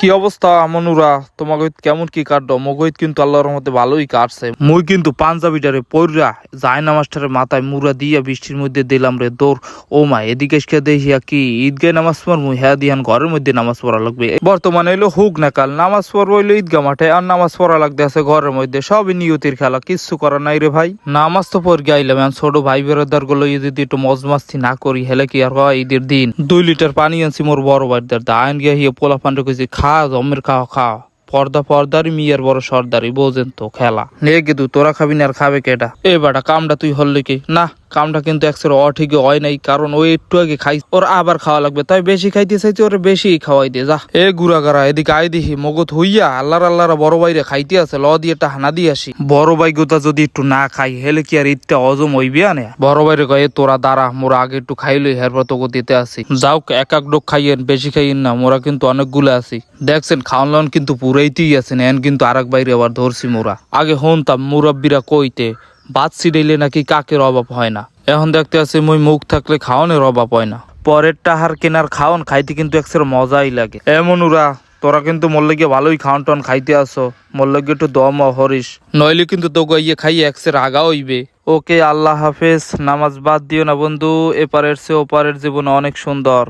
কি অবস্থা মনুরা, তোমাকে কেমন কি কাটলো? মগইত কিন্তু আল্লাহর মধ্যে ভালোই কাটছে। মুই কিন্তু পাঞ্জাবিটারে পইরা যায় নামাজটারে মাথায় মুড়া দিয়া বৃষ্টির মধ্যে দিলাম রে দৌড়। ও মা এদিকে দেখিয়া কি ঈদগায় নামাজ পড়মু, হ্যাঁ দিহান ঘরের মধ্যে নামাজ পড়া লাগবে। বর্তমানে এলো হুক না কাল নামাজ পড়বো হইলো ঈদগা মাঠে, আর নামাজ পড়া লাগতে আছে ঘরের মধ্যে। সবই নিয়তির খেলা, কিচ্ছু করার নাই রে ভাই। নামাজ তো পড় গাইলাম, ছোট ভাই বেরোদার গুলো যদি একটু মজ মাস্তি না করি হেলে কি আর হয়। ঈদের দিন 2 লিটার পানি আনছি মোর বড় ভাইদার আইন গিয়া হিয়া পোলা পান্ডে কইছি খা জমের খাওয়া পর্দারি মিয়ার বড় সর্দারি, বোঝেন তো খেলা। নে গেদু তোরা খাবি না আর খাবে কেটা? এ বাটা কামটা তুই হল্লি কি না? কামটা কিন্তু একসাথে অঠিকই হয় নাই, কারণ ওই একটু আগে খাই, ওর আবার খাওয়া লাগবে। তাই বেশি খাইতে চাইছি, ওরে বেশি খাওয়াই দিয়ে যা। এ গুড়াগাড়া এদিকে আই দিহি মগত হইয়া আল্লাহর বড় ভাইরে খাইতে আছে, ল দিয়ে একটা হানা দিয়ে আসি। বড় ভাই গোতা যদি একটু না খাই হেলে কি আর ঈদটা অজম হইবি? আনে বড় ভাইরে কয়ে তোরা দাঁড়া, মোরা আগে একটু খাইলই হেরপর তোকে দিতে আসি। যাও এক ডোক খাইয়েন, বেশি খাইয়েন না, মোরা কিন্তু অনেকগুলো আছি। দেখছেন খাওয়ান লাউন কিন্তু পুরাইতেই আছেন, এন কিন্তু আর এক বাইরে আবার ধরছি মোরা। আগে হনতাম মুরব্বীরা কইতে বাদ ছিড়াইলে নাকি কাকের অভাব হয় না। এখন দেখতে আছে মুই মুখ থাকলে খাওয়ানোর অভাব হয় না। পরের টাহার কেনার খাওয়ান খাইতে কিন্তু একসের মজাই লাগে। এমন ওরা তোরা কিন্তু মোর গিয়ে ভালোই খাওয়ান টাউন খাইতে আসো, মোর গিয়ে একটু দম হরিস, নইলে কিন্তু তো ইয়ে খাইয়ে একসের আগা হইবে। ওকে আল্লাহ হাফেজ। নামাজ বাদ দিও না বন্ধু, এপারের চেয়ে ওপারের জীবন অনেক সুন্দর।